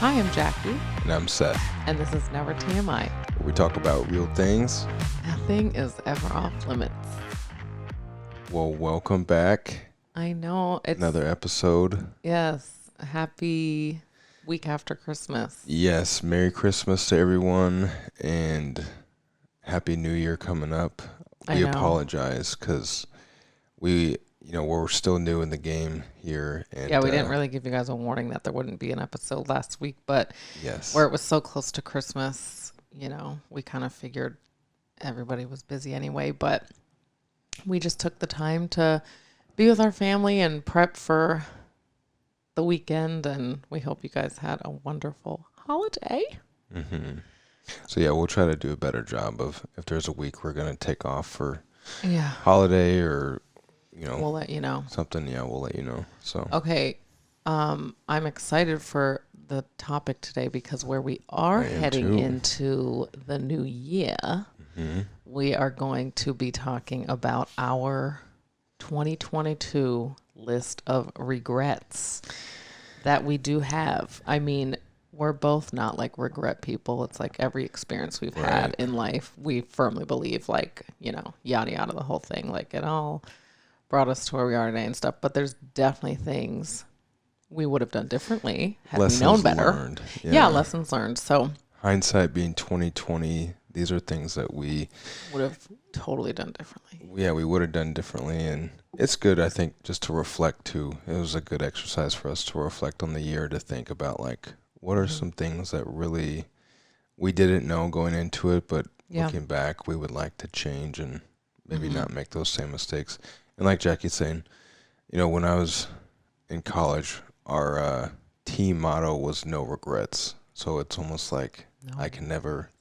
Hi, I'm Jackie, And I'm Seth, and this is Never TMI. where we talk about real things. Nothing is ever off limits. Well, welcome back. I know. It's Another episode. Yes. Happy week after Christmas. Yes, Merry Christmas to everyone, and Happy New Year coming up. I We know. apologize because we're still new in the game here. And, Yeah, we didn't really give you guys a warning that there wouldn't be an episode last week, but Yes. where it was so close to Christmas, we kind of figured everybody was busy anyway, but we just took the time to be with our family and prep for the weekend, and we hope you guys had a wonderful holiday. Mm-hmm. So, yeah, we'll try to do a better job of if there's a week we're going to take off for Yeah. holiday or, We'll let you know. something. Yeah, we'll let you know. So, Okay. I'm excited for the topic today because where we are I am heading too. into the new year, we are going to be talking about our 2022 list of regrets that we do have. I mean, we're both not like regret people. It's like every experience we've had Right. in life, we firmly believe yada yada, the whole thing. Like it all brought us to where we are today and stuff. But there's definitely things we would have done differently had we known better. Learned. Yeah, lessons learned. So Hindsight being 2020, these are things that we would have totally done differently. we would have done differently, and it's good, I think, just to reflect too. It was a good exercise for us to reflect on the year, to think about like what are some things that really we didn't know going into it, but Yeah. looking back we would like to change and maybe not make those same mistakes. And like Jackie's saying, when I was in college, our team motto was no regrets. So it's almost like I can never.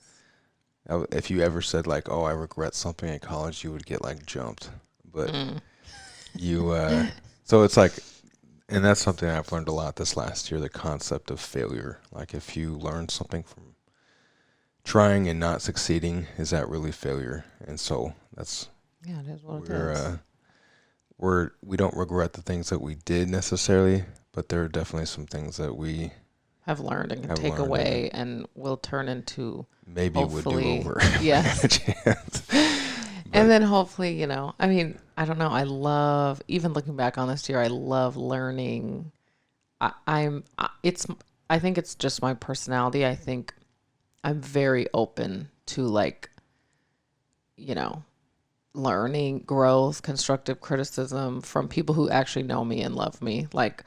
If you ever said like, "Oh, I regret something in college," you would get like jumped. But you, so it's like, and that's something I've learned a lot this last year: the concept of failure. Like, if you learn something from trying and not succeeding, is that really failure? And so that's Yeah, it is what it is. we don't regret the things that we did necessarily, but there are definitely some things that we Have learned and can have take learned away and will turn into maybe would do hopefully over. yes. A chance. And then hopefully, I mean, I don't know. I love, even looking back on this year, I love learning. I think it's just my personality. I think I'm very open to learning, growth, constructive criticism from people who actually know me and love me. Like,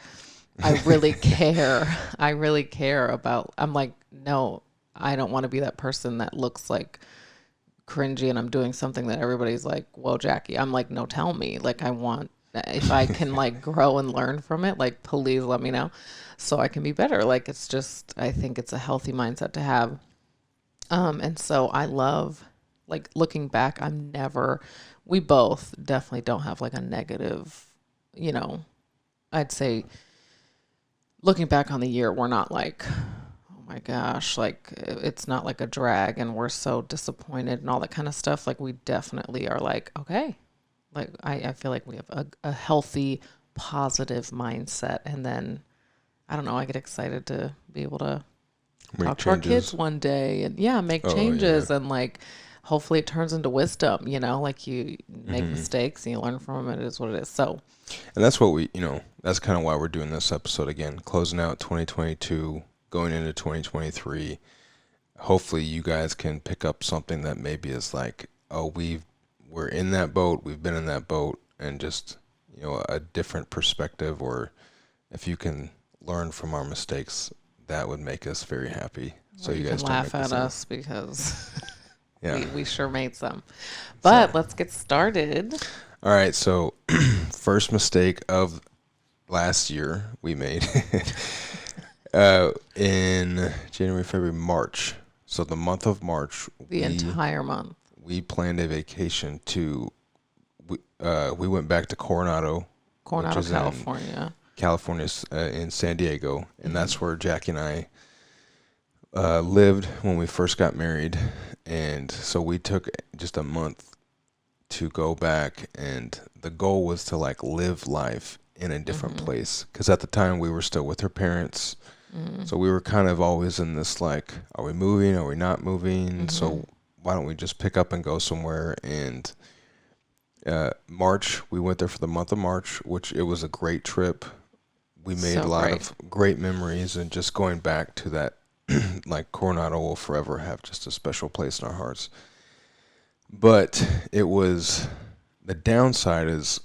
I really care. I really care about, I'm like, no, I don't want to be that person that looks like cringy and I'm doing something that everybody's like, whoa, Jackie. I'm like, no, tell me. Like, I want, if I can like grow and learn from it, like, please let me know so I can be better. Like, it's just, I think it's a healthy mindset to have. And so I love, like, looking back, we both definitely don't have like a negative, I'd say looking back on the year, we're not like, oh my gosh, like it's not like a drag and we're so disappointed and all that kind of stuff. Like, we definitely are like, okay, like I feel like we have a healthy, positive mindset. And then, I don't know, I get excited to be able to talk to our kids one day and make changes. And like, hopefully it turns into wisdom, like you make mistakes and you learn from them. It is what it is. So, And that's what that's kind of why we're doing this episode again, closing out 2022, going into 2023. Hopefully you guys can pick up something that maybe is like, oh, we're in that boat, we've been in that boat, and just, a different perspective, or if you can learn from our mistakes, that would make us very happy. So you guys can don't laugh make at the same. us because Yeah. we sure made some. But let's get started. All right, so first mistake of last year we made in January, February, March. So the month of March, The entire month. we planned a vacation to. We went back to Coronado, Coronado, which is California. California, in San Diego, and that's where Jackie and I lived when we first got married. And so we took just a month to go back, and the goal was to like live life in a different place, because at the time we were still with her parents. So we were kind of always in this like, are we moving? Are we not moving? So why don't we just pick up and go somewhere? And March, we went there for the month of March, which it was a great trip. We made So a lot great. of great memories, and just going back to that, like Coronado will forever have just a special place in our hearts. But it was the downside is,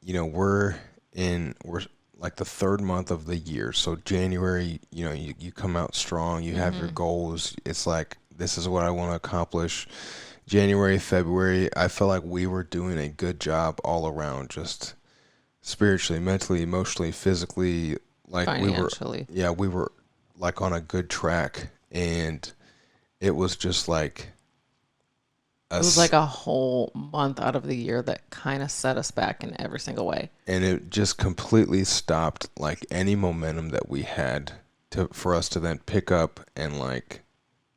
we're like the third month of the year. So January, you come out strong, you have your goals. It's like, this is what I want to accomplish. January, February, I felt like we were doing a good job all around, just spiritually, mentally, emotionally, physically. Like Financially. we were like on a good track. And it was just like It was like a whole month out of the year that kind of set us back in every single way. and it just completely stopped like any momentum that we had for us to then pick up and like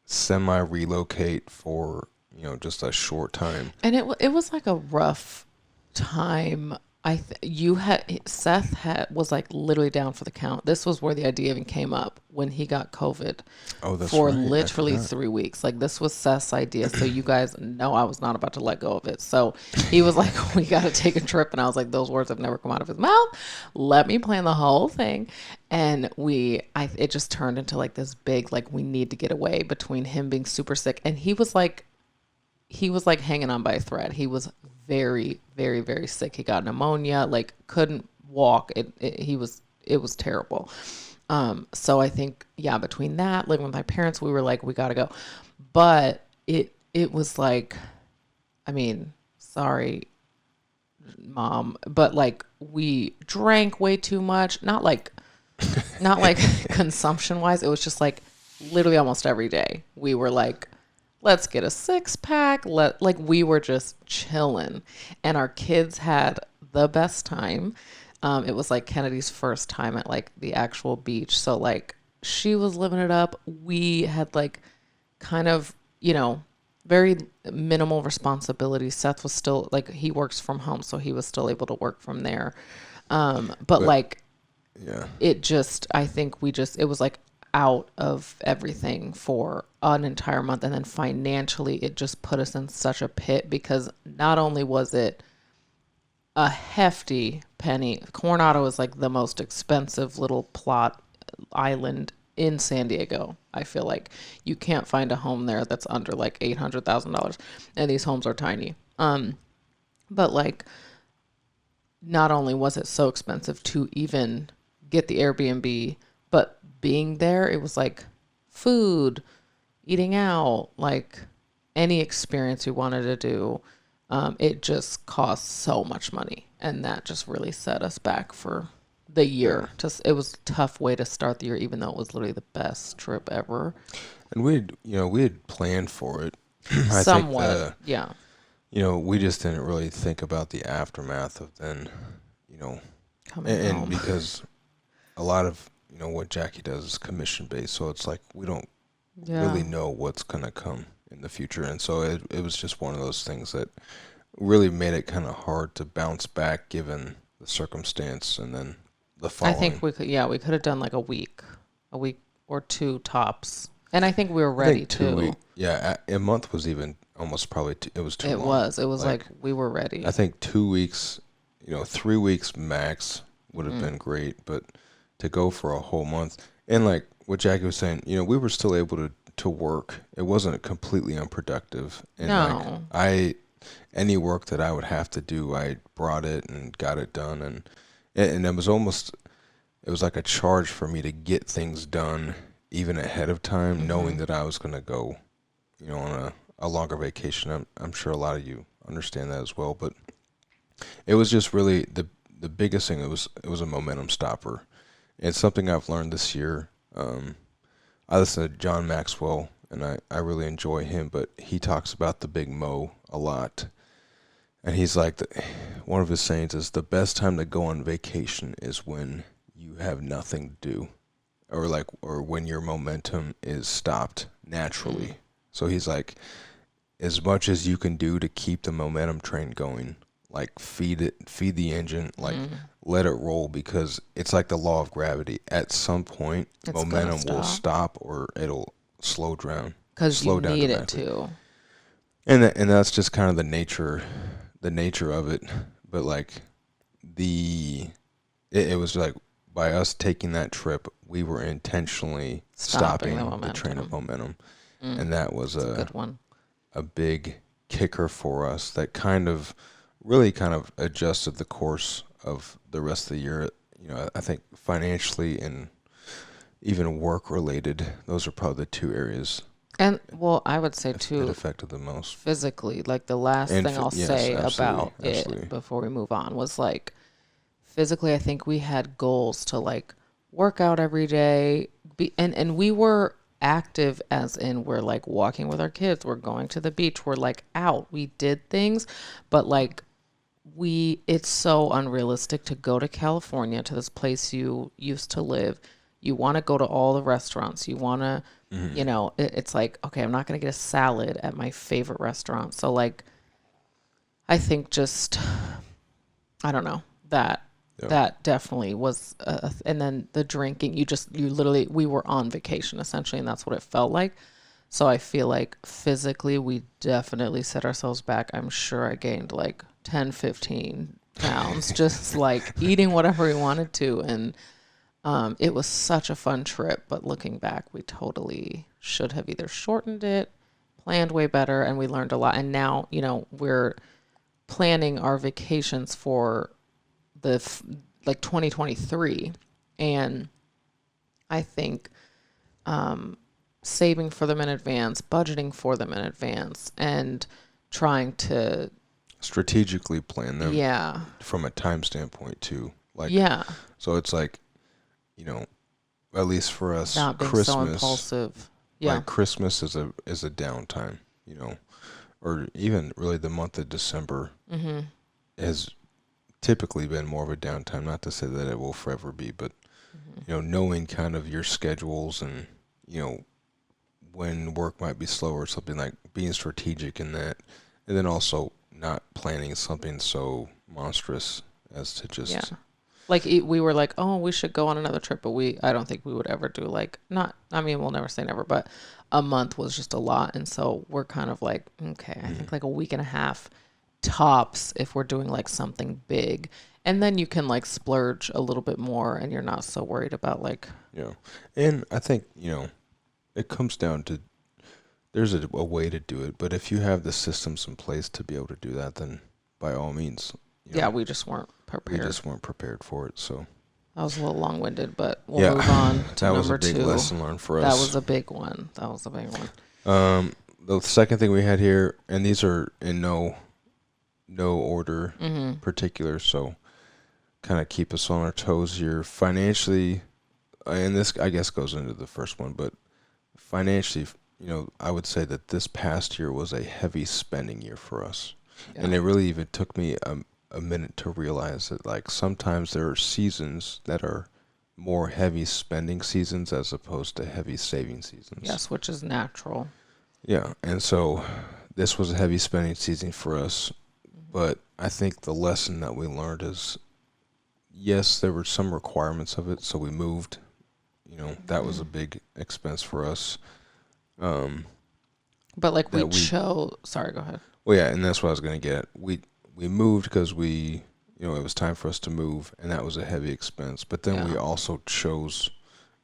semi relocate for just a short time. And it was like a rough time. Seth was like literally down for the count. This was where the idea even came up when he got COVID Oh, that's for right. I literally forgot. 3 weeks. Like this was Seth's idea. So you guys know I was not about to let go of it. So he was like, we got to take a trip. And I was like, those words have never come out of his mouth. Let me plan the whole thing. And it just turned into like this big, like we need to get away between him being super sick. And he was like hanging on by a thread. He was very, very, very sick. He got pneumonia, like couldn't walk. It was terrible. So I think, yeah, between that, living with my parents, we were like, we gotta go. But it was like, I mean, sorry, mom, but like we drank way too much. Not like consumption wise. It was just like literally almost every day. We were like, let's get a 6-pack. Like we were just chilling, and our kids had the best time. It was like Kennedy's first time at like the actual beach, so like she was living it up. We had like kind of very minimal responsibility. Seth was still like he works from home, so he was still able to work from there. But like Yeah. I think it was like out of everything for an entire month. And then financially, it just put us in such a pit because not only was it a hefty penny, Coronado is like the most expensive little plot island in San Diego. I feel like you can't find a home there that's under like $800,000, and these homes are tiny. But like, not only was it so expensive to even get the Airbnb, but being there, it was like food, eating out, like any experience you wanted to do. It just cost so much money, and that just really set us back for the year. Just it was a tough way to start the year, even though it was literally the best trip ever. And we had planned for it. I Somewhat, think yeah. we just didn't really think about the aftermath of then, Coming and home. because a lot of what Jackie does is commission based, so it's like we don't really know what's gonna come in the future, and so it was just one of those things that really made it kind of hard to bounce back given the circumstance, and then the I following. think we could have done like a week or two tops, and I think we were I ready think too. a month was even almost probably it was too It long. was like we were ready. I think 2 weeks, 3 weeks max would have been great, but to go for a whole month, and like what Jackie was saying, we were still able to work. It wasn't completely unproductive, and No. like any work that I would have to do, I brought it and got it done, and it was like a charge for me to get things done even ahead of time, knowing that I was going to go, on a longer vacation. I'm sure a lot of you understand that as well, but it was just really the biggest thing. It was a momentum stopper. It's something I've learned this year. I listen to John Maxwell, and I really enjoy him, but he talks about the big mo a lot. And he's like, one of his sayings is, the best time to go on vacation is when you have nothing to do, or when your momentum is stopped naturally. So he's like, as much as you can do to keep the momentum train going, like feed the engine, like let it roll, because it's like the law of gravity. At some point, It's momentum will gonna stop or it'll slow down, because you slow down need it dramatically. to. And that's just kind of the nature of it. But like it was like, by us taking that trip, we were intentionally Stopping the stopping the train of momentum. momentum, and that was It's a good one. a big kicker for us that kind of really kind of adjusted the course of the rest of the year. You know, I think financially and even work related, those are probably the two areas And well, I would say it too, affected the most. physically, like the last And thing I'll yes, say absolutely, about absolutely. it before we move on was like physically, I think we had goals to like work out every day, and we were active as in we're like walking with our kids, we're going to the beach, we're like out, we did things, but like it's so unrealistic to go to California, to this place you used to live. You want to go to all the restaurants. You want to, Mm-hmm. you know, it's like, okay, I'm not going to get a salad at my favorite restaurant. So like, I think just, I don't know, Yeah. that definitely was, and then the drinking, you literally, we were on vacation essentially, and that's what it felt like. So I feel like physically we definitely set ourselves back. I'm sure I gained like 10, 15 pounds just like eating whatever we wanted to. And it was such a fun trip. But looking back, we totally should have either shortened it, planned way better, and we learned a lot. And now, you know, we're planning our vacations for like 2023. And I think saving for them in advance, budgeting for them in advance, and trying to, Strategically plan them yeah, from a time standpoint too. Like, yeah, so it's like, you know, at least for us, not being so Christmas, impulsive. Yeah, like Christmas is a downtime, you know, or even really the month of December mm-hmm. has typically been more of a downtime. Not to say that it will forever be, but Mm-hmm. you know, knowing kind of your schedules and, you know, when work might be slow or something, like being strategic in that, and then also not planning something so monstrous as to just Yeah. Like we were like, oh, we should go on another trip, but I don't think we would ever do like, not, I mean, we'll never say never, but a month was just a lot. And so we're kind of like, okay, I think like a week and a half tops if we're doing like something big. And then you can like splurge a little bit more and you're not so worried about like, you know. And I think, you know, it comes down to, there's a way to do it, but if you have the systems in place to be able to do that, then by all means, you yeah, know, we just weren't we prepared. just weren't prepared for it. So That was a little long-winded, but we'll yeah, move on to that was a number big two. lesson learned for That us. was a big one. That was a big one. The second thing we had here, and these are in no order Mm-hmm. particular, so kind of keep us on our toes here financially. And this, I guess, goes into the first one, but financially, you know, I would say that this past year was a heavy spending year for us. Yeah. And it really even took me a minute to realize that, like, sometimes there are seasons that are more heavy spending seasons as opposed to heavy saving seasons. Yes, which is natural. Yeah. And so this was a heavy spending season for us. But I think the lesson that we learned is, yes, there were some requirements of it. So we moved. You know, that was a big expense for us. But like we that we- chose. Sorry, go ahead. Well, yeah, and that's what I was going to get at. We moved because we, you know, it was time for us to move, and that was a heavy expense. But then we Yeah. also chose,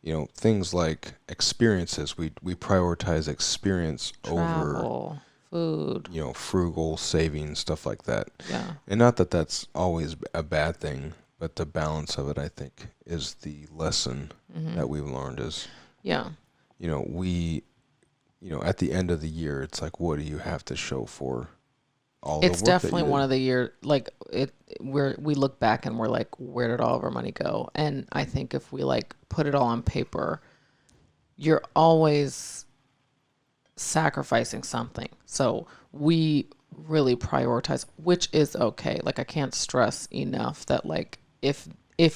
you know, things like experiences. We prioritize experience over, Travel, food. you know, frugal saving, stuff like that. Yeah. And not that that's always a bad thing, but the balance of it, I think, is the lesson that we've learned. Is, Yeah. you know, you know, at the end of the year, it's like, what do you have to show for all the work It's that definitely you did? one of the year like we look back and we're like, where did all of our money go? And I think if we like put it all on paper, you're always sacrificing something. So we really prioritize, which is okay. Like I can't stress enough that like if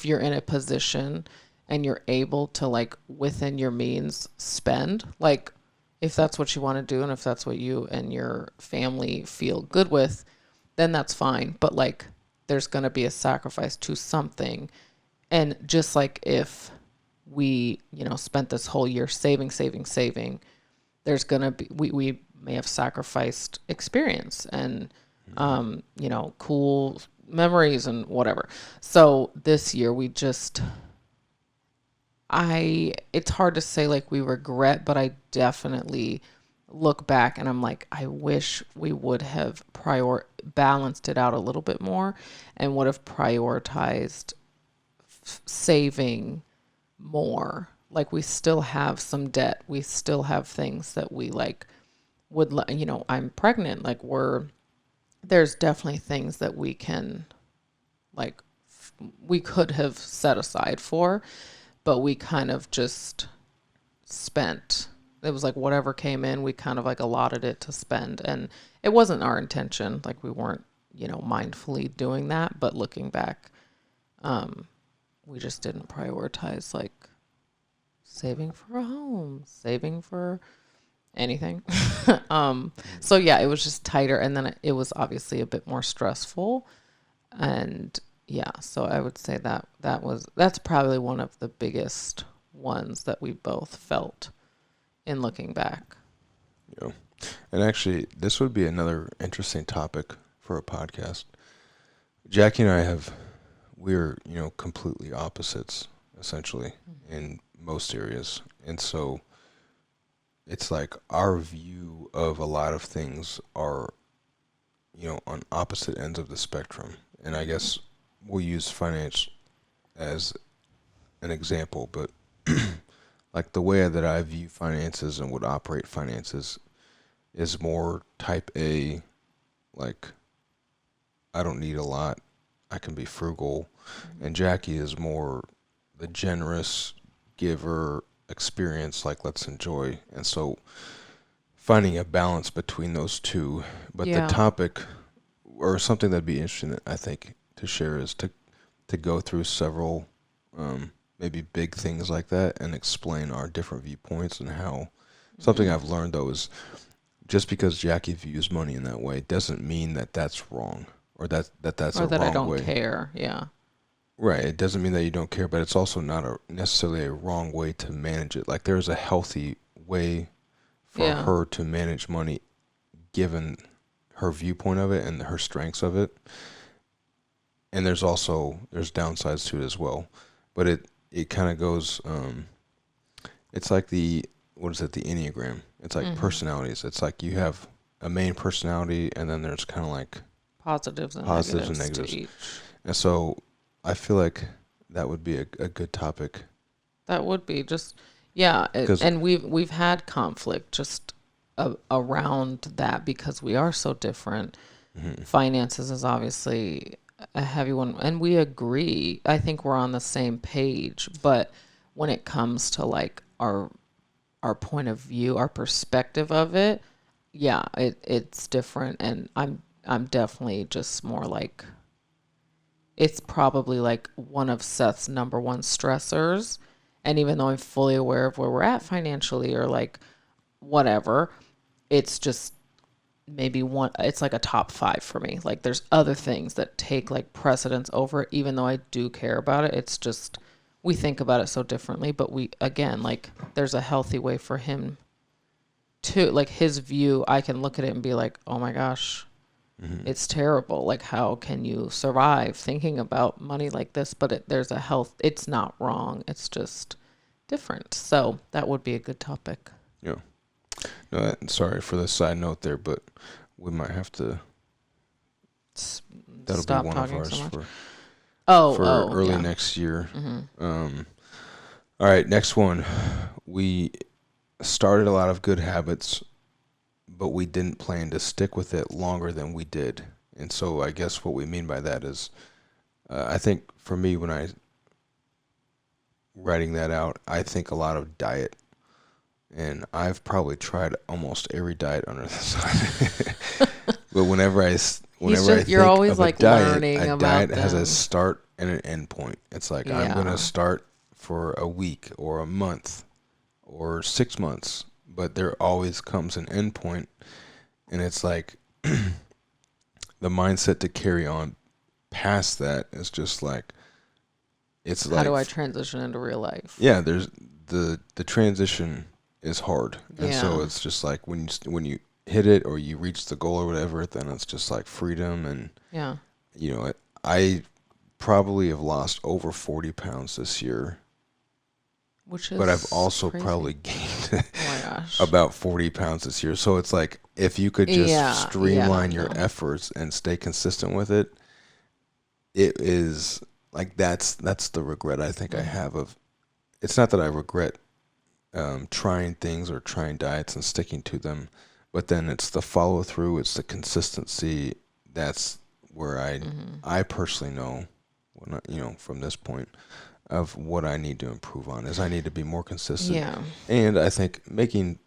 you're in a position and you're able to like within your means spend, like if that's what you want to do and if that's what you and your family feel good with, then that's fine. But like there's going to be a sacrifice to something. And just like if we, spent this whole year saving, there's going to be, we may have sacrificed experience and, cool memories and whatever. So this year it's hard to say like we regret, but I definitely look back and I'm like, I wish we would have balanced it out a little bit more and would have prioritized saving more. Like we still have some debt. We still have things that we like I'm pregnant. Like there's definitely things that we can like, we could have set aside for, but we kind of just spent. It was like whatever came in, we kind of like allotted it to spend. And it wasn't our intention. Like we weren't, mindfully doing that. But looking back, we just didn't prioritize like saving for a home, saving for anything. So yeah, it was just tighter. And then it was obviously a bit more stressful. And yeah, so I would say that's probably one of the biggest ones that we both felt in looking back. Yeah. And actually, this would be another interesting topic for a podcast. Jackie and I we're, completely opposites, essentially, in most areas. And so it's like our view of a lot of things are, on opposite ends of the spectrum. And I guess we'll use finance as an example, but like the way that I view finances and would operate finances is more type A, like I don't need a lot, I can be frugal. And Jackie is more the generous giver experience, like let's enjoy. And so finding a balance between those two. But the topic or something that'd be interesting, I think, to share is to go through several maybe big things like that and explain our different viewpoints and how something I've learned though is just because Jackie views money in that way doesn't mean that that's wrong or that's or a that wrong way. I don't care. Yeah. Right. It doesn't mean that you don't care, but it's also not necessarily a wrong way to manage it. Like there's a healthy way for her to manage money given her viewpoint of it and her strengths of it. And there's downsides to it as well. But it kind of goes, it's like the Enneagram. It's like personalities. It's like you have a main personality and then there's kind of like positives and negatives. To each. And so I feel like that would be a good topic. That would be just, and we've had conflict just around that because we are so different. Mm-hmm. Finances is obviously a heavy one, and we agree. I think we're on the same page, but when it comes to like our point of view, our perspective of it, it's different. And I'm definitely just more like, it's probably like one of Seth's number one stressors. And even though I'm fully aware of where we're at financially or like whatever, it's just maybe it's like a top 5 for me. Like there's other things that take like precedence over it, even though I do care about it. It's just, we think about it so differently, but like there's a healthy way for him to, like his view, I can look at it and be like, oh my gosh, it's terrible. Like how can you survive thinking about money like this? But there's a health, it's not wrong. It's just different. So that would be a good topic. Yeah. No, sorry for the side note there, but we might have to. That'll stop be one of ours so for early next year. Mm-hmm. All right, next one. We started a lot of good habits, but we didn't plan to stick with it longer than we did. And so I guess what we mean by that is, I think for me, when I writing that out, I think a lot of diet. And I've probably tried almost every diet under the sun. But whenever I think you're always of like a diet, learning about diet them. has a start and an end point. It's like I'm going to start for a week or a month or 6 months, but there always comes an end point, and it's like the mindset to carry on past that, it's just like it's How like do I transition into real life? yeah, there's the transition is hard, and so Yeah. it's just like when you hit it or you reach the goal or whatever, then it's just like freedom, and Yeah. I probably have lost over 40 pounds this year, Which but I've is also crazy. probably gained Oh my gosh. about 40 pounds this year. So it's like if you could just Yeah. Yeah. streamline your No. efforts and stay consistent with it, it is like that's the regret I think I Hmm. have of. It's not that I regret trying things or trying diets and sticking to them, but then it's the follow through, it's the consistency. That's where Hmm. I personally know, when from this point of what I need to improve on is I need to be more consistent, Yeah. and I think making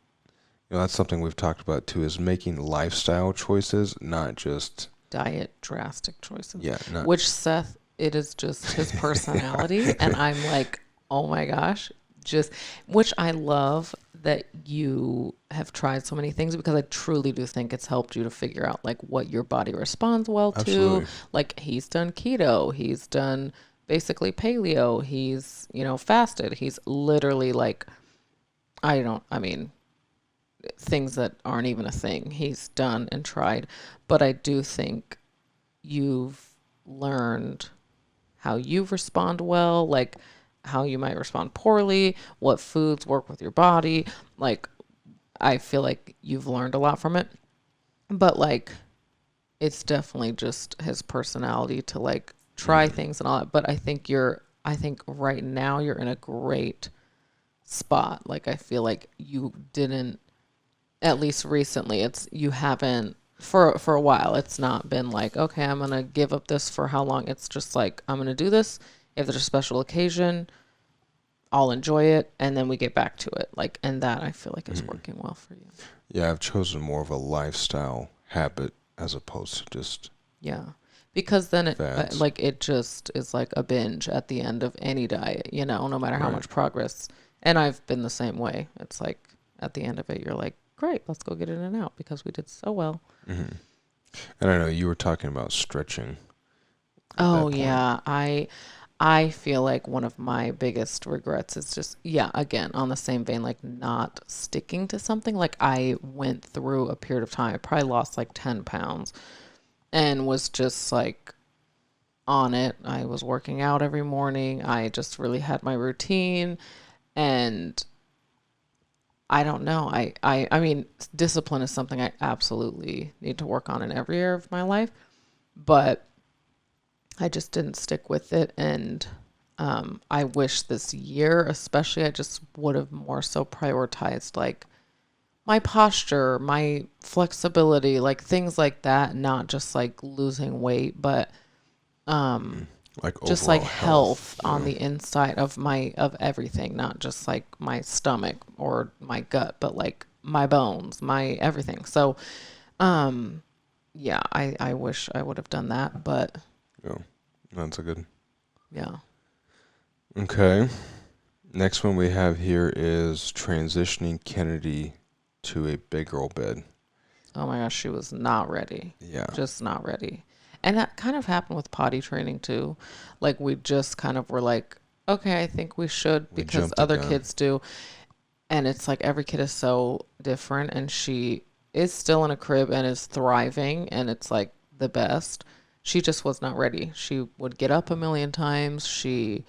that's something we've talked about too is making lifestyle choices, not just Diet drastic choices. yeah, not Which Seth, it is just his personality. And I'm like, oh my gosh. Just, which I love that you have tried so many things because I truly do think it's helped you to figure out like what your body responds well to. absolutely. Like he's done keto, he's done basically paleo, he's, fasted. He's literally like, I mean, things that aren't even a thing he's done and tried. But I do think you've learned how you respond well, like how you might respond poorly, what foods work with your body. Like, I feel like you've learned a lot from it. But, like, it's definitely just his personality to, like, try Mm, things and all that. But I think right now you're in a great spot. Like, I feel like you didn't, at least recently, you haven't for a while. It's not been like, okay, I'm gonna give up this for how long. It's just like I'm gonna do this. If there's a special occasion, I'll enjoy it, and then we get back to it. Like, and that I feel like is mm. working well for you. Yeah, I've chosen more of a lifestyle habit as opposed to just Yeah, because then fads. like it just is like a binge at the end of any diet. No matter how Right. much progress. And I've been the same way. It's like at the end of it, you're like, great, let's go get in and out because we did so well. Hmm. And I know you were talking about stretching at Oh that point. yeah, I feel like one of my biggest regrets is just yeah, again, on the same vein like not sticking to something. Like I went through a period of time, I probably lost like 10 pounds and was just like on it. I was working out every morning. I just really had my routine and I don't know. I mean, discipline is something I absolutely need to work on in every area of my life, but I just didn't stick with it. And I wish this year, especially, I just would have more so prioritized like my posture, my flexibility, like things like that, not just like losing weight, but Mm. Like just like overall health, health on the inside of of everything, not just like my stomach or my gut, but like my bones, my everything. So, um, yeah, I wish I would have done that, but Yeah, that's a good. yeah. Okay. Next one we have here is transitioning Kennedy to a big girl bed. Oh my gosh, she was not ready. Yeah, Just not ready. And that kind of happened with potty training too. Like we just kind of were like, okay, I think we should we because jumped the other gun. kids do. And it's like every kid is so different and she is still in a crib and is thriving and it's like the best. She just was not ready. She would get up a million times. She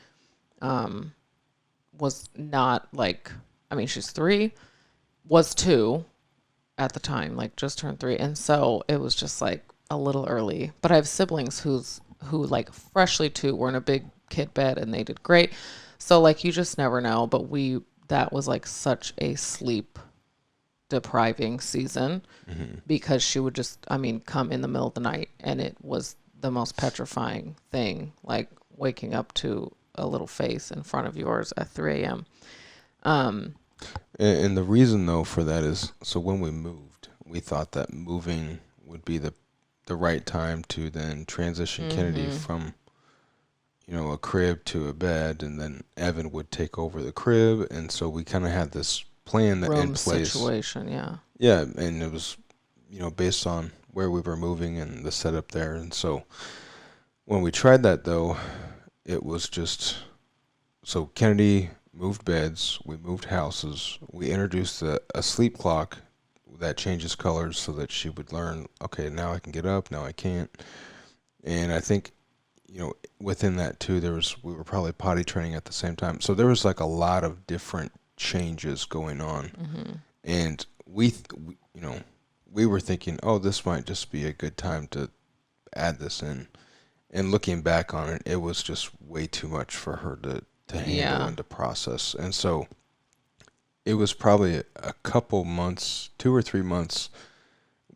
um was not like I mean, she's 3, was 2 at the time, like just turned 3. And so it was just like a little early. But I have siblings who like freshly 2 were in a big kid bed and they did great. So like you just never know, but that was like such a sleep depriving season Hmm. because she would just I mean come in the middle of the night and it was the most petrifying thing like waking up to a little face in front of yours at 3 a.m. Um And the reason though for that is so when we moved, we thought that moving would be the right time to then transition Kennedy mhm. from a crib to a bed, and then Evan would take over the crib, and so we kind of had this plan that in Room place. situation, yeah. Yeah, and it was based on where we were moving and the setup there, and so when we tried that though, it was just so Kennedy moved beds, we moved houses, we introduced a sleep clock that changes colors so that she would learn, okay, now I can get up, now I can't. And I think, within that too, we were probably potty training at the same time. So there was like a lot of different changes going on. Mm-hmm. And we were thinking, oh, this might just be a good time to add this in. And looking back on it, it was just way too much for her to handle and to process. And so it was probably a couple months, 2 or 3 months,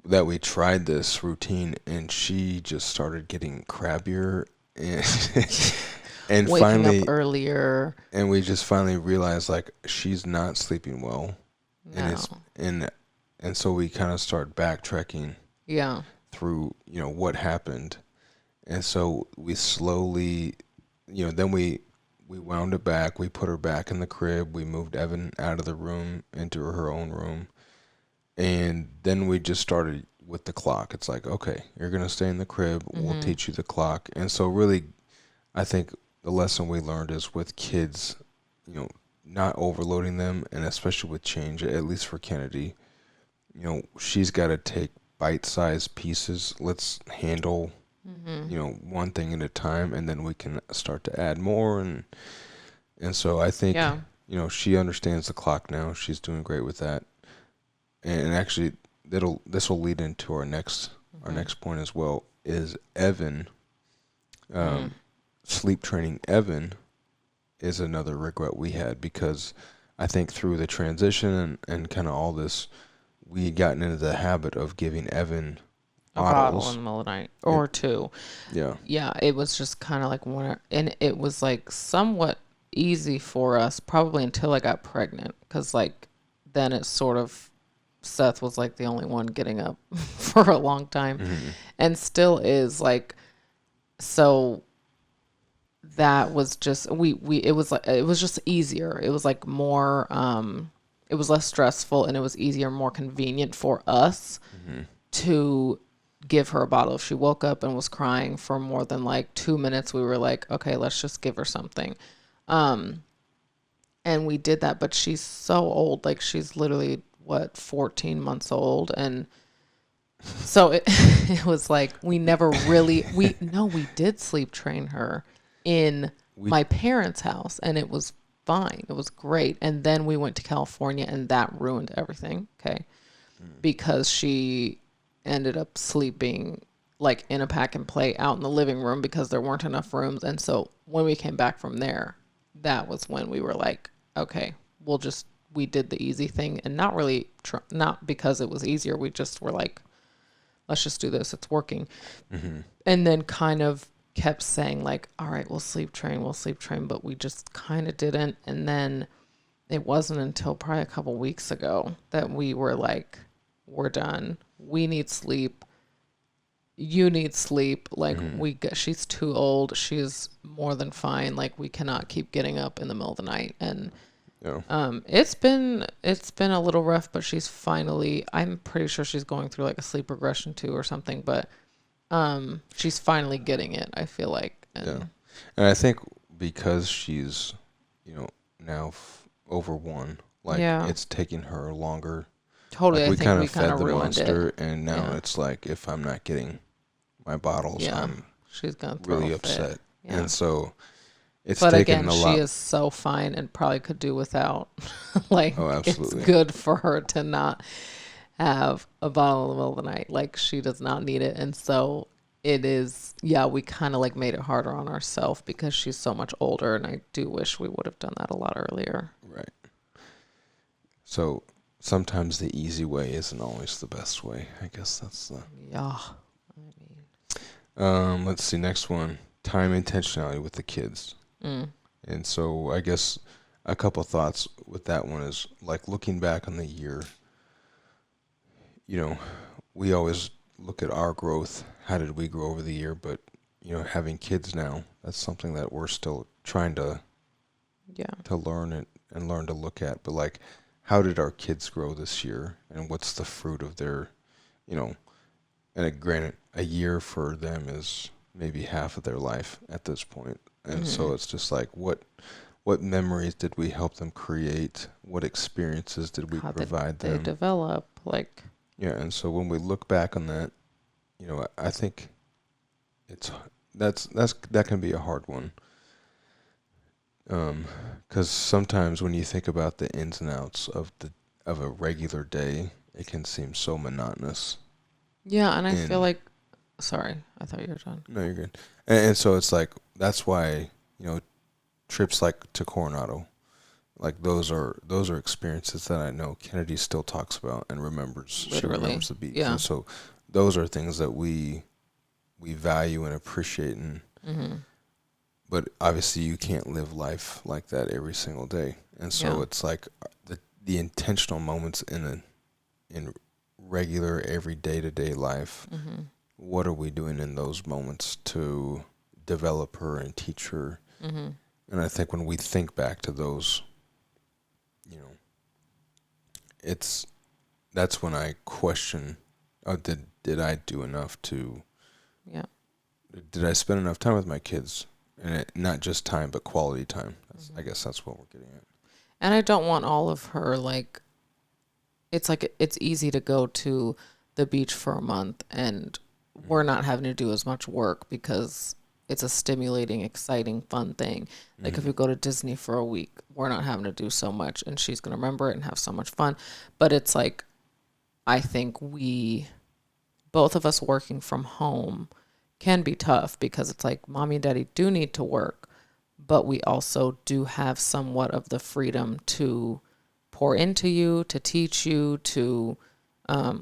that we tried this routine, and she just started getting crabbier and and Waking finally up earlier. and we just finally realized like she's not sleeping well, and No. and so we kind of start backtracking Yeah. through what happened. And so we slowly, then we wound it back. We put her back in the crib. We moved Evan out of the room into her own room. And then we just started with the clock. It's like, okay, you're going to stay in the crib. We'll Mm-hmm. teach you the clock. And so really, I think the lesson we learned is with kids, not overloading them, and especially with change, at least for Kennedy, she's got to take bite-sized pieces. Let's handle Mm-hmm. one thing at a time, and then we can start to add more. And so I think, Yeah. she understands the clock now. She's doing great with that. And actually, this will lead into our next Mm-hmm. point as well. Is Evan Mm. sleep training? Evan is another regret we had, because I think through the transition and kind of all this, we had gotten into the habit of giving Evan A bottle bottles. in the middle of the night or two. Yeah. Yeah, it was just kind of like one, and it was like somewhat easy for us probably until I got pregnant, because like then it sort of Seth was like the only one getting up for a long time, Mm-hmm. and still is like. So that was just we it was like it was just easier. It was like more it was less stressful, and it was easier, more convenient for us Mm-hmm. to give her a bottle. If she woke up and was crying for more than like 2 minutes, we were like, okay, let's just give her something. Um, and we did that, but she's so old. Like she's literally what, 14 months old. And so it, it was like, we never really, we did sleep train her in We my parents' house, and it was fine. It was great. And then we went to California, and that ruined everything. Okay. Because she ended up sleeping like in a pack and play out in the living room because there weren't enough rooms. And so when we came back from there, that was when we were like, okay, we did the easy thing, and not really, not because it was easier. We just were like, let's just do this. It's working. Mm-hmm. And then kind of kept saying like, all right, we'll sleep train. But we just kind of didn't. And then it wasn't until probably a couple weeks ago that we were like, we're done. We need sleep. You need sleep. Like she's too old. She's more than fine. Like we cannot keep getting up in the middle of the night. And Yeah. it's been a little rough, but she's finally, I'm pretty sure she's going through like a sleep regression too or something, but she's finally getting it, I feel like. And Yeah. And I think because she's, now over one, like yeah, it's taking her longer. totally. Like I we think kind we of kind fed of the ruined monster, it. and now Yeah. it's like if I'm not getting my bottles, Yeah. I'm She's gonna throw really a fit. upset. Yeah. And so it's But taken again, a she lot. is so fine and probably could do without. Like, Oh, it's absolutely. good for her to not have a bottle in the middle of the night. Like, she does not need it. And so it is, yeah, we kind of like made it harder on ourselves because she's so much older. And I do wish we would have done that a lot earlier. Right. So sometimes the easy way isn't always the best way. I guess that's the. Yeah. I mean, Let's see. Next one. Time intentionality with the kids. mm, And so I guess a couple thoughts with that one is like looking back on the year, we always look at our growth. How did we grow over the year? But, having kids now, that's something that we're still trying to yeah. learn and learn to look at. But like, how did our kids grow this year? And what's the fruit of their, and granted, a year for them is, maybe half of their life at this point. And Mm-hmm. so it's just like what memories did we help them create? What experiences did we How did provide they them? develop? Like, Yeah, and so when we look back on that, I think it's that can be a hard one. Because sometimes when you think about the ins and outs of a regular day, it can seem so monotonous. yeah, and I feel And like, sorry, I thought you were done. no, you're good. And so it's like that's why trips like to Coronado, like those are experiences that I know Kennedy still talks about and remembers. She Literally. remembers the beach, Yeah. and so those are things that we value and appreciate. And Mm-hmm. but obviously you can't live life like that every single day, and so Yeah. it's like the intentional moments in regular every day to day life. Mm-hmm. What are we doing in those moments to develop her and teach her? Mm-hmm. And I think when we think back to those, you know, it's that's when I question, oh, did I do enough to? Yeah. Did I spend enough time with my kids? And not just time, but quality time. I Mm-hmm. guess that's what we're getting at. And I don't want all of her, like it's easy to go to the beach for a month and we're not having to do as much work because it's a stimulating, exciting, fun thing. Like if Mm-hmm. we go to Disney for a week, we're not having to do so much and she's going to remember it and have so much fun. But it's like, I think both of us working from home can be tough because it's like mommy and daddy do need to work, but we also do have somewhat of the freedom to pour into you, to teach you, to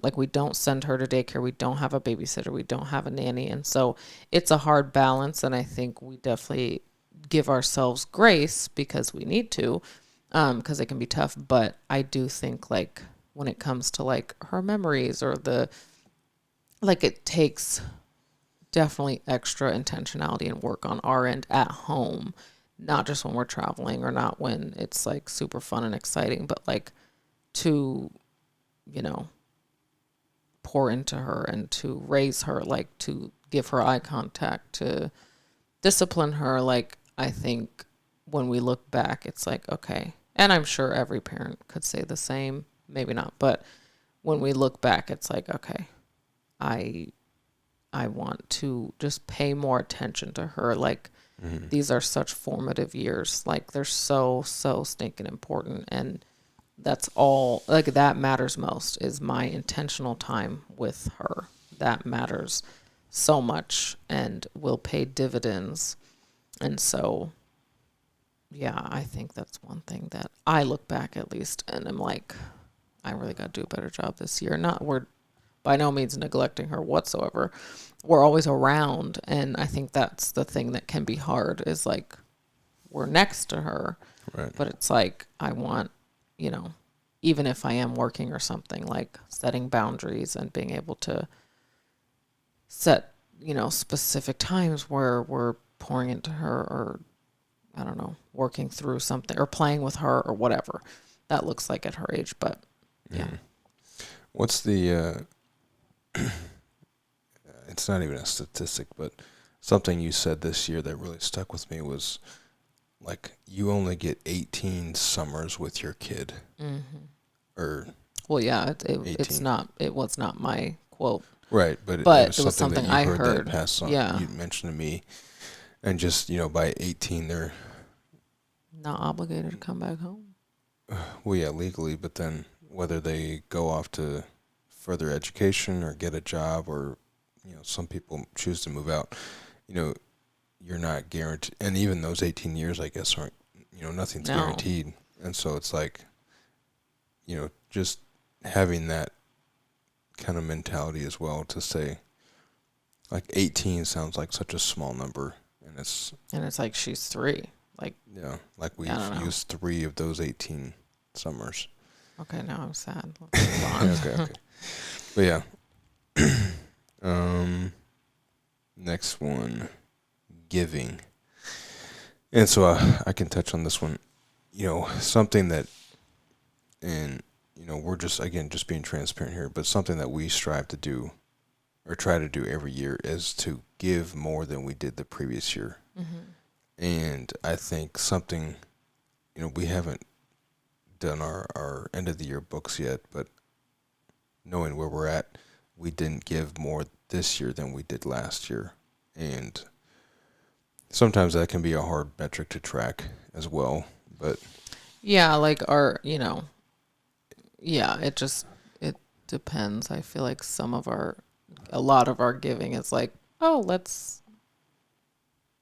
like we don't send her to daycare, we don't have a babysitter, we don't have a nanny, and so it's a hard balance. And I think we definitely give ourselves grace because we need to, because it can be tough. But I do think like when it comes to like her memories or it takes definitely extra intentionality and work on our end at home, not just when we're traveling or not when it's like super fun and exciting, but like to, you know, pour into her and to raise her, like to give her eye contact, to discipline her. Like, I think when we look back, it's like, okay. And I'm sure every parent could say the same, maybe not, but when we look back, it's like, okay, I I want to just pay more attention to her. Like, Mm-hmm. these are such formative years. Like, they're so, so stinking important. And that's all, like, that matters most is my intentional time with her. That matters so much and will pay dividends. And so, yeah, I think that's one thing that I look back at least and I'm like, I really got to do a better job this year. We're by no means neglecting her whatsoever. We're always around. And I think that's the thing that can be hard is like we're next to her, Right. but it's like I want, you know, even if I am working or something, like setting boundaries and being able to set, specific times where we're pouring into her or I don't know, working through something or playing with her or whatever that looks like at her age. But yeah. Mm-hmm. What's the? It's not even a statistic, but something you said this year that really stuck with me was like you only get 18 summers with your kid, Mm-hmm. or Well, yeah, it's 18. not. It was not my quote, Right, but it but was it was something that something you I heard that heard. passed on. Yeah, You mentioned to me, and just by 18 they're not obligated to come back home. well, yeah, legally, but then whether they go off to further education or get a job, or some people choose to move out, you know, you're not guaranteed. And even those 18 years, I guess, aren't, nothing's No. guaranteed. And so it's like, just having that kind of mentality as well to say, like 18 sounds like such a small number. And it's like she's 3. Like, Like we've I don't know. used 3 of those 18 summers. Okay, now I'm sad. Let's move on. Okay. But yeah. Next one, giving. And so I can touch on this one. Something that, and we're just being transparent here, but something that we strive to do or try to do every year is to give more than we did the previous year. And I think something, we haven't done our end of the year books yet, but knowing where we're at, we didn't give more this year than we did last year. And sometimes that can be a hard metric to track as well. But yeah, like it depends. I feel like a lot of our giving is like, oh, let's,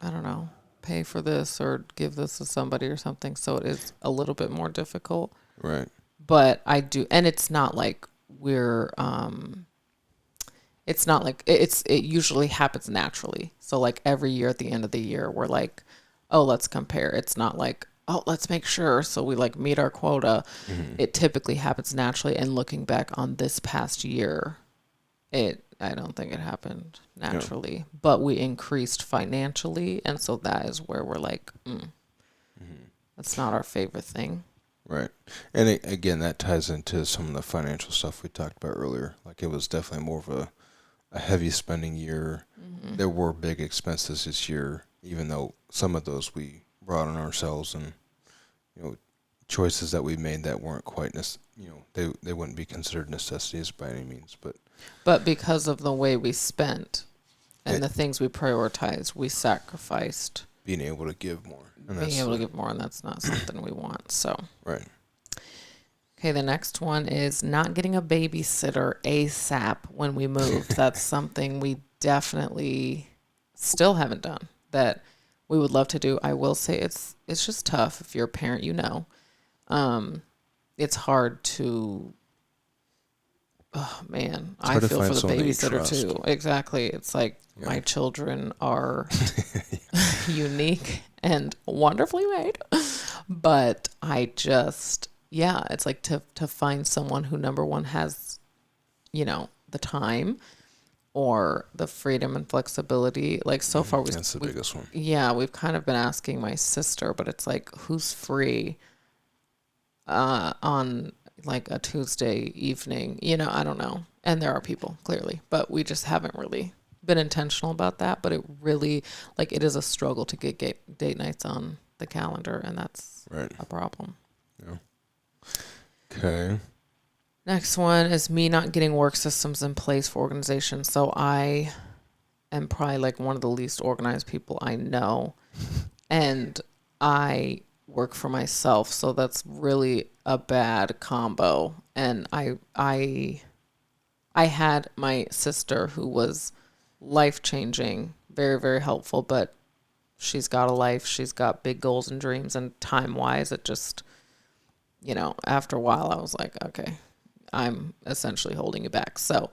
I don't know, pay for this or give this to somebody or something. So it is a little bit more difficult. right. But I do, and it's not like it's not like it usually happens naturally. So like every year at the end of the year, we're like, oh, let's compare. It's not like, oh, let's make sure. So we like meet our quota. It typically happens naturally. And looking back on this past year, I don't think it happened naturally, but we increased financially. And so that is where we're like, that's not our favorite thing. Right. And again, that ties into some of the financial stuff we talked about earlier. Like it was definitely more of a heavy spending year. There were big expenses this year, even though some of those we brought on ourselves, and choices that we made that weren't quite they wouldn't be considered necessities by any means, but because of the way we spent and the things we prioritized, we sacrificed being able to give more. And that's not something we want. So right. Okay, the next one is not getting a babysitter ASAP when we moved. That's something we definitely still haven't done that we would love to do. I will say it's just tough if you're a parent, it's hard to, oh man, I feel for the babysitter too. Exactly. It's like my children are unique and wonderfully made, but it's like to find someone who, number one, has, the time or the freedom and flexibility. Like so far, that's the biggest one. Yeah, we've kind of been asking my sister, but it's like, who's free on like a Tuesday evening? I don't know. And there are people, clearly, but we just haven't really been intentional about that. But it really, like, it is a struggle to get date nights on the calendar, and that's a problem. Yeah. Okay. Next one is me not getting work systems in place for organization. So I am probably like one of the least organized people I know. And I work for myself. So that's really a bad combo. And I had my sister who was life-changing, very, very helpful, but she's got a life. She's got big goals and dreams, and time-wise, it just, after a while, I was like, okay, I'm essentially holding you back. So,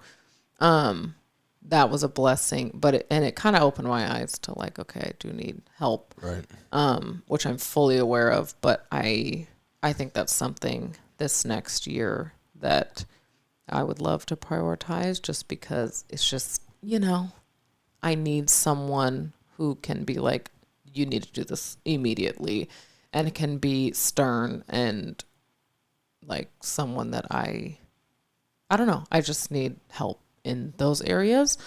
that was a blessing, but it kind of opened my eyes to like, okay, I do need help, right? Which I'm fully aware of, but I think that's something this next year that I would love to prioritize, just because it's just, I need someone who can be like, you need to do this immediately, and it can be stern and like someone that I don't know. I just need help in those areas.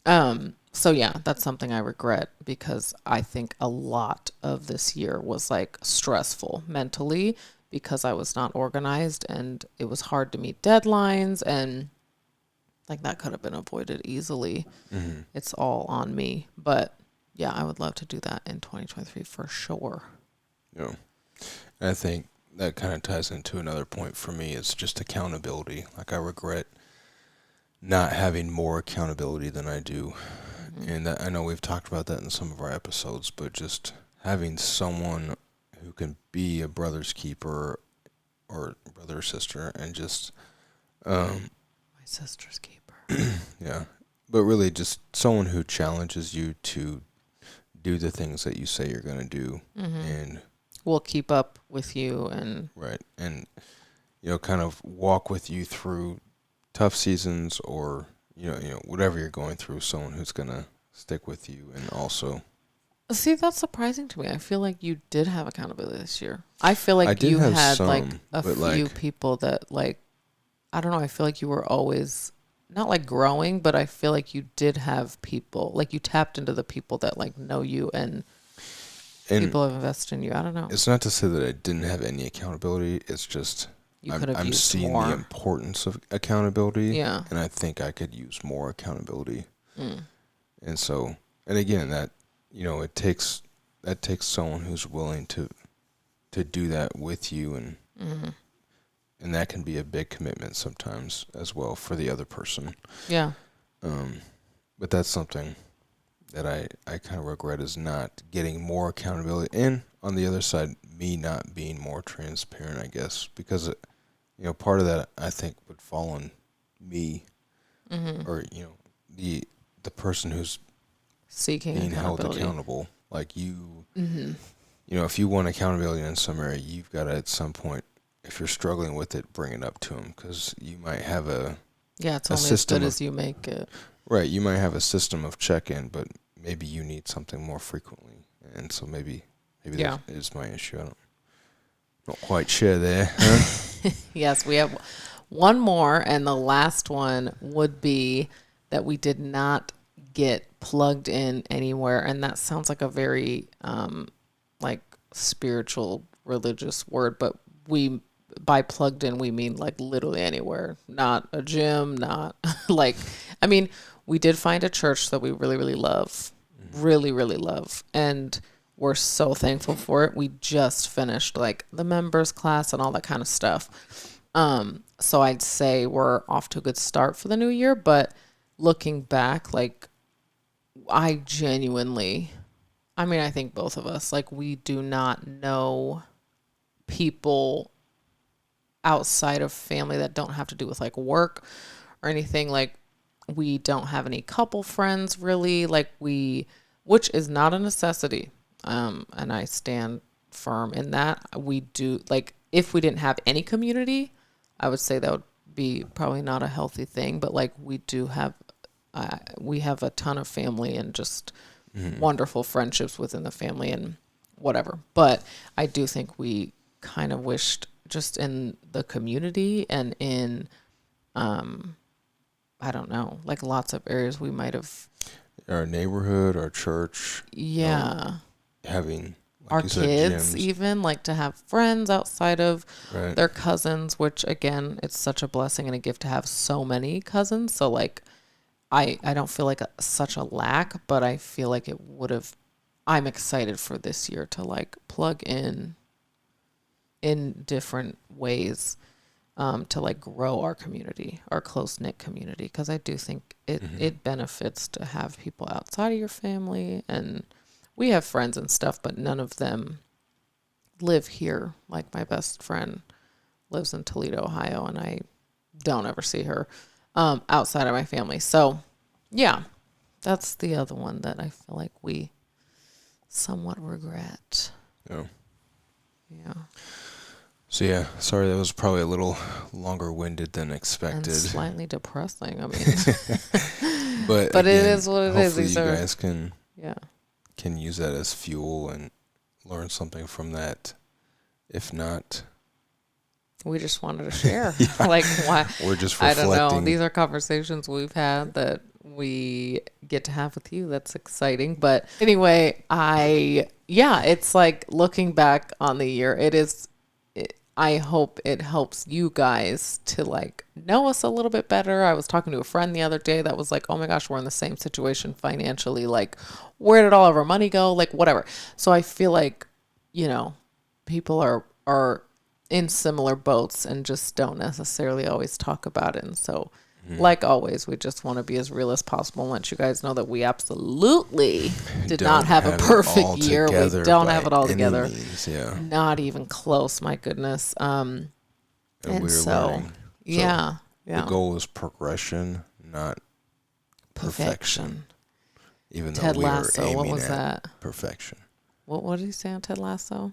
So yeah, that's something I regret, because I think a lot of this year was like stressful mentally because I was not organized, and it was hard to meet deadlines, and like that could have been avoided easily. It's all on me. But yeah, I would love to do that in 2023 for sure. Yeah. I think that kind of ties into another point for me. It's just accountability. Like, I regret not having more accountability than I do. And I know we've talked about that in some of our episodes, but just having someone who can be a brother's keeper or brother or sister, and just my sister's keeper. Yeah, but really just someone who challenges you to do the things that you say you're going to do, and will keep up with you, and right, and kind of walk with you through tough seasons, or whatever you're going through. Someone who's going to stick with you, and also. See, that's surprising to me. I feel like you did have accountability this year. I feel like you have had some, like a few people that, like, I don't know. I feel like you were always not like growing, but I feel like you did have people, like you tapped into the people that like know you and people have invested in you. I don't know. It's not to say that I didn't have any accountability. It's just You could have I'm used seeing more. the importance of accountability. Yeah. And I think I could use more accountability. Mm. And so, and again, that, that takes someone who's willing to do that with you, and Mm-hmm. and that can be a big commitment sometimes as well for the other person. Yeah. But that's something that I kind of regret, is not getting more accountability, and on the other side, me not being more transparent, I guess, because part of that I think would fall on me, Mm-hmm. or the person who's Seeking being held accountability. accountable. Like you, Mm-hmm. if you want accountability in some area, you've got to at some point, if you're struggling with it, bring it up to them, because you might have Yeah, it's a only as system good of, as you make it. right. You might have a system of check-in, but maybe you need something more frequently, and so maybe Yeah. that is my issue. I don't quite share there. Huh? Yes, we have one more, and the last one would be that we did not get plugged in anywhere, and that sounds like a very like spiritual religious word, but we by plugged in we mean like literally anywhere, not a gym, not like, I mean, we did find a church that we really really love, really really love, and we're so thankful for it. We just finished like the members class and all that kind of stuff. So I'd say we're off to a good start for the new year, but looking back, like I genuinely, I mean, I think both of us, like we do not know people outside of family that don't have to do with like work or anything. Like we don't have any couple friends really, like which is not a necessity. And I stand firm in that. We do, like, if we didn't have any community, I would say that would be probably not a healthy thing, but like we have a ton of family and just wonderful friendships within the family and whatever. But I do think we kind of wished just in the community and in, I don't know, like lots of areas we might have. Our neighborhood, our church, Yeah. having, like Our you said, kids gyms. even like to have friends outside of Right. their cousins, which again, it's such a blessing and a gift to have so many cousins. So like, I don't feel like such a lack, but I feel like it would have, I'm excited for this year to like plug in different ways, to like grow our community, our close knit community. Because I do think it benefits to have people outside of your family, and we have friends and stuff, but none of them live here. Like my best friend lives in Toledo, Ohio, and I don't ever see her outside of my family. So yeah, that's the other one that I feel like we somewhat regret. Yeah. Yeah. So yeah, sorry that was probably a little longer winded than And expected. slightly depressing. I mean, But but it again, is what it is. hopefully These you are, guys yeah. can use that as fuel and learn something from that. If not, We just wanted to share. Like, why? we're just I reflecting. don't know. These are conversations we've had that we get to have with you. That's exciting. But anyway, it's like looking back on the year, I hope it helps you guys to like know us a little bit better. I was talking to a friend the other day that was like, oh my gosh, we're in the same situation financially. Like, where did all of our money go? Like, whatever. So I feel like, people are in similar boats and just don't necessarily always talk about it. And so, like always, we just want to be as real as possible and let you guys know that we absolutely did Don't not have a have it perfect all year. We together don't by have it all any together. means, yeah. Not even close, my goodness. And we're so, learning. So yeah. the goal is progression, not perfection. Even though Ted we are Lasso, aiming what was at that? perfection. What did he say on Ted Lasso?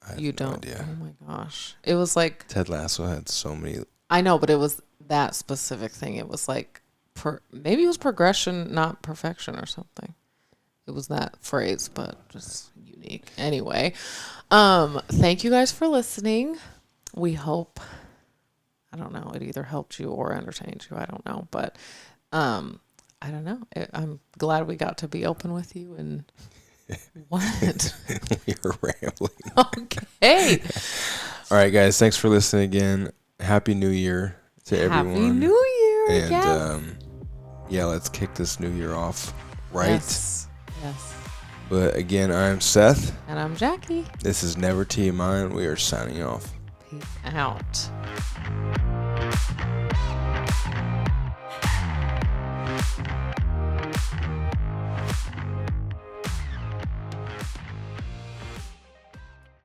I have You no don't. idea. Oh my gosh. It was like, Ted Lasso had so many. I know, but it was that specific thing. It was like, maybe it was progression, not perfection or something. It was that phrase, but just unique. Anyway, thank you guys for listening. We hope, I don't know. It either helped you or entertained you. I don't know. But I don't know. I'm glad we got to be open with you. And what? We are rambling. Okay. All right, guys. Thanks for listening again. Happy New Year to everyone. Happy New Year. And yeah, let's kick this new year off right. Yes. But again, I'm Seth. And I'm Jackie. This is Never TMI, and we are signing off. Peace out.